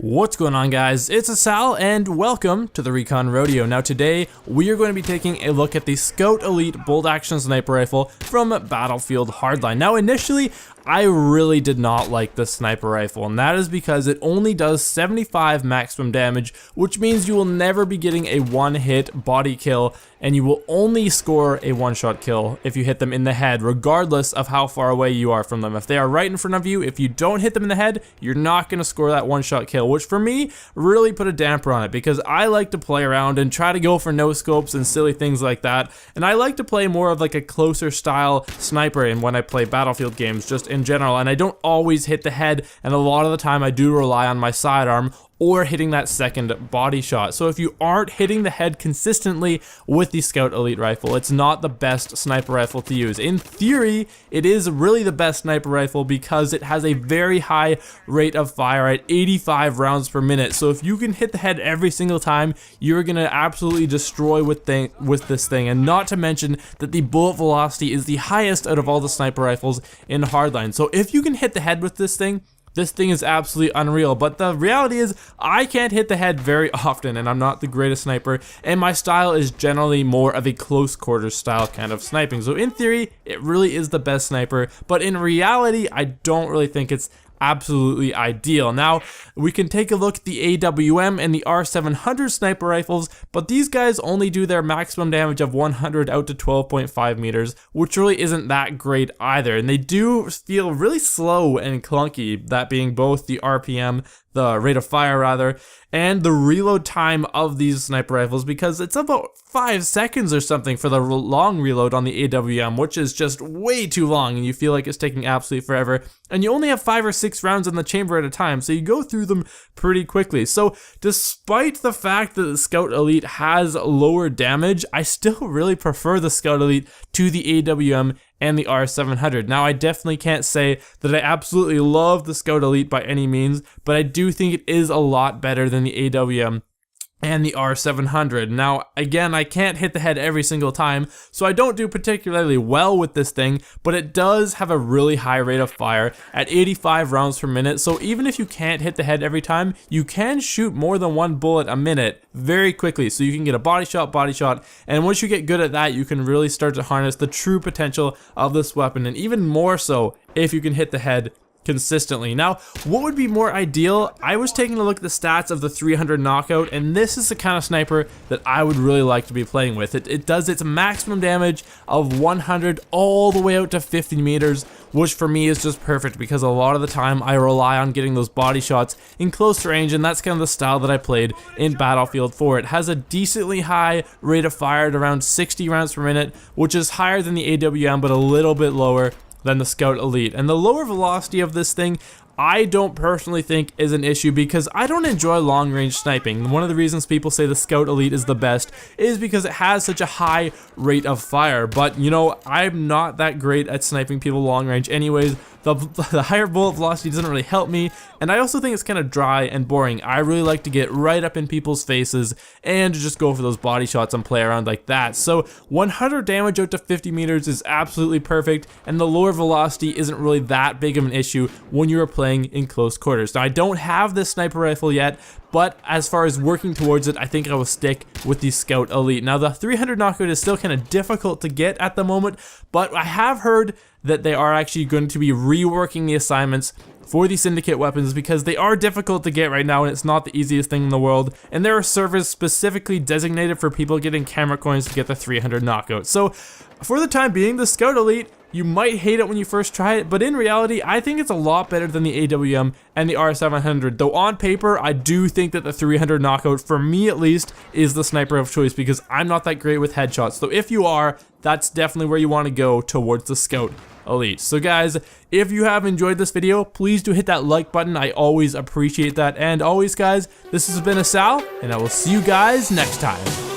What's going on, guys? It's Asal and welcome to the Recon Rodeo. Now today we are going to be taking a look at the Scout Elite Bolt Action Sniper Rifle from Battlefield Hardline. Now initially I really did not like the sniper rifle, and that is because it only does 75 maximum damage, which means you will never be getting a one-hit body kill, and you will only score a one-shot kill if you hit them in the head, regardless of how far away you are from them. If they are right in front of you, if you don't hit them in the head, you're not going to score that one-shot kill, which for me really put a damper on it, because I like to play around and try to go for no-scopes and silly things like that, and I like to play more of like a closer style sniper in when I play Battlefield games, just in general, and I don't always hit the head, and a lot of the time I do rely on my sidearm or hitting that second body shot. So if you aren't hitting the head consistently with the Scout Elite rifle, it's not the best sniper rifle to use. In theory, it is really the best sniper rifle because it has a very high rate of fire at 85 rounds per minute. So if you can hit the head every single time, you're gonna absolutely destroy with this thing. And not to mention that the bullet velocity is the highest out of all the sniper rifles in Hardline. So if you can hit the head with this thing is absolutely unreal. But the reality is I can't hit the head very often, and I'm not the greatest sniper, and my style is generally more of a close quarters style kind of sniping. So in theory, it really is the best sniper, but in reality, I don't really think it's absolutely ideal. Now, we can take a look at the AWM and the R700 sniper rifles, but these guys only do their maximum damage of 100 out to 12.5 meters, which really isn't that great either. And they do feel really slow and clunky, that being both the RPM, the rate of fire rather, and the reload time of these sniper rifles, because it's about 5 seconds or something for the long reload on the AWM, which is just way too long, and you feel like it's taking absolutely forever, and you only have 5 or 6 rounds in the chamber at a time, so you go through them pretty quickly. So despite the fact that the Scout Elite has lower damage, I still really prefer the Scout Elite to the AWM and the R700. Now, I definitely can't say that I absolutely love the Scout Elite by any means, but I do think it is a lot better than the AWM and the R700. Now, again, I can't hit the head every single time, so I don't do particularly well with this thing, but it does have a really high rate of fire at 85 rounds per minute, so even if you can't hit the head every time, you can shoot more than one bullet a minute very quickly, so you can get a body shot, and once you get good at that, you can really start to harness the true potential of this weapon, and even more so if you can hit the head consistently. Now, what would be more ideal? I was taking a look at the stats of the 300 knockout, and this is the kind of sniper that I would really like to be playing with. It does its maximum damage of 100 all the way out to 50 meters, which for me is just perfect because a lot of the time I rely on getting those body shots in close range, and that's kind of the style that I played in Battlefield 4. It has a decently high rate of fire at around 60 rounds per minute, which is higher than the AWM but a little bit lower than the Scout Elite. And the lower velocity of this thing, I don't personally think is an issue because I don't enjoy long range sniping. One of the reasons people say the Scout Elite is the best is because it has such a high rate of fire, but you know, I'm not that great at sniping people long range anyways. The higher bullet velocity doesn't really help me, and I also think it's kind of dry and boring. I really like to get right up in people's faces and just go for those body shots and play around like that. So 100 damage out to 50 meters is absolutely perfect, and the lower velocity isn't really that big of an issue when you are playing in close quarters. Now, I don't have this sniper rifle yet, but as far as working towards it, I think I will stick with the Scout Elite. Now, the 300 knockout is still kind of difficult to get at the moment, but I have heard that they are actually going to be reworking the assignments for the Syndicate weapons because they are difficult to get right now, and it's not the easiest thing in the world, and there are servers specifically designated for people getting camera coins to get the 300 knockout. So for the time being, the Scout Elite, you might hate it when you first try it, but in reality, I think it's a lot better than the AWM and the R700. Though on paper, I do think that the 300 knockout, for me at least, is the sniper of choice because I'm not that great with headshots. So if you are, that's definitely where you want to go towards the Scout Elite. So guys, if you have enjoyed this video, please do hit that like button. I always appreciate that. And always, guys, this has been Asal, and I will see you guys next time.